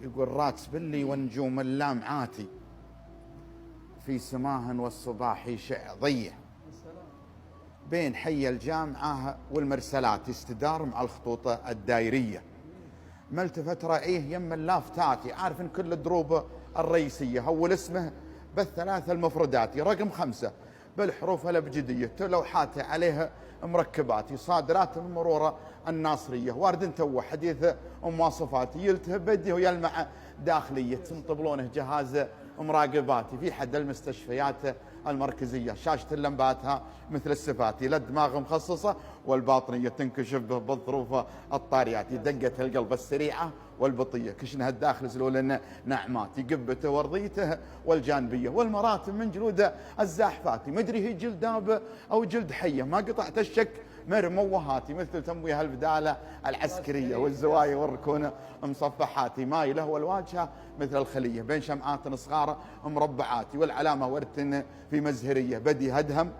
يقول راتب اللي ونجوم اللامعاتي في سماهن والصباح شعضيه بين حي الجامعة والمرسلات يستدار مع الخطوط الدائرية. ما التفت رأيه يم اللافتاتي عارف ان كل الدروب الرئيسية أول اسمه بالثلاث المفردات رقم 5 بالحروف الأبجدية لوحاته عليها مركبات صادرات المرورة الناصرية وارد تو حديث مواصفات يلتهب بديه ويلمع داخلية تنطبلونه جهاز مراقباتي في حد المستشفيات المركزية شاشة اللمباتها مثل السفاتي للدماغ مخصصة والباطنية تنكشف بالظروف الطاريات دقة القلب السريعة والبطية كشنها الداخل سلول نعماتي قبته ورضيته والجانبية والمراتب من جلود الزاحفاتي مدري هي جلد داب أو جلد حية ما قطعت الشك مرموهاتي مثل تمويه البدالة العسكرية والزوايا والركون مصفحاتي مايلة والواجهة مثل الخلية بين شمعات صغار مربعاتي والعلامة ورد في مزهرية بدي هدهم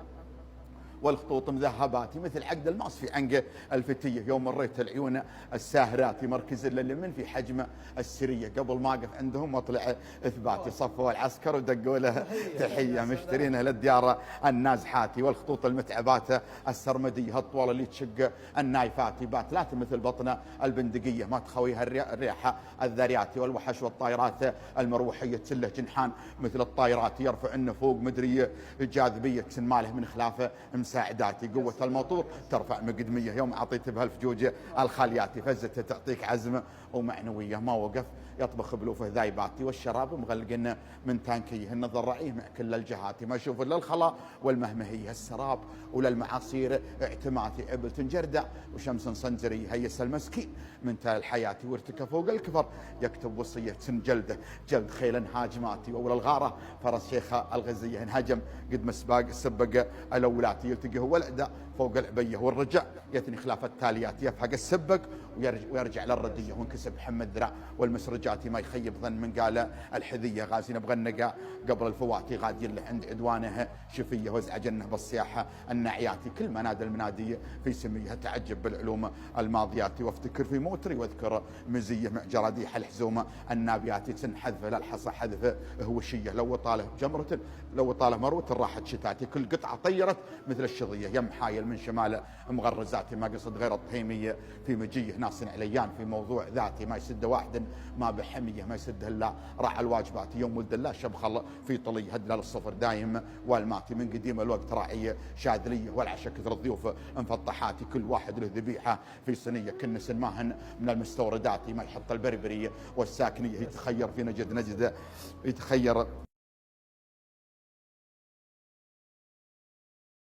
والخطوط مذهباتي مثل عقد الماس في عنق الفتية يوم مريت العيون الساهراتي مركز اللي في حجم السرية قبل ما أقف عندهم واطلع إثباتي صفوا العسكر ودقوا له تحية مشترينها للديار النازحاتي والخطوط المتعبات السرمدية هالطوال اللي تشق النايفاتي باتلات مثل بطنة البندقية ما تخويها الريحة الذرياتي والوحش والطائرات المروحية تسله جنحان مثل الطائرات يرفع النفوق مدري جاذبية ماله من خلافه مساعداتي قوة الموتور ترفع مقدمية يوم أعطيت بهالفجوج الخالياتي فزته تعطيك عزم ومعنوية ما وقف يطبخ بلوفه ذايباتي والشراب مغلقن من تانكيه النظر رعيه مع كل الجهات ما اشوف الا الخلا والمهمهيه السراب وللمعاصير اعتماتي ابل تنجردع وشمس صنجري هيس المسكين من تال الحياه وارتكى فوق الكفر يكتب وصيه جلده جلد خيل هاجماتي واول الغاره فرس شيخ الغزيه انهجم قد مسباق سبق الاولات يلتقي هو الاعداء فوق العبيه والرجع يثني خلاف التاليات يفهق السبق ويرجع للرديه وانكسب حمد ذراع والمسرجاتي ما يخيب ظن من قال الحذيه غازي نبغى النقا قبل الفواتي غادي له عند عدوانه شفيه وازعجنه بالصياحه النعياتي كل ما نادى المنادي في سميه تعجب بالعلوم الماضيات وافتكر في موتري واذكر مزيه مع جراديح الحزومه النابياتي تنحذف للحصى حذف هوشيه لو طاله جمره لو طاله مروه راحت شتاتي كل قطعه طيرت مثل الشظيه يم حايل من شمال مغرزاتي ما قصد غير الطهيميه في مجيه ناس عليان في موضوع ذاتي ما يسد واحد ما بحميه ما يسد الا راح الواجبات يوم ولد الله شبخل في طلي هدنا للصفر دايم والماتي من قديم الوقت راعي شاذليه والعشاء كثر الضيوف انفطحاتي كل واحد له ذبيحه في صينيه كنس ماهن من المستوردات ما يحط البربري والساكنيه يتخير في نجد يتخير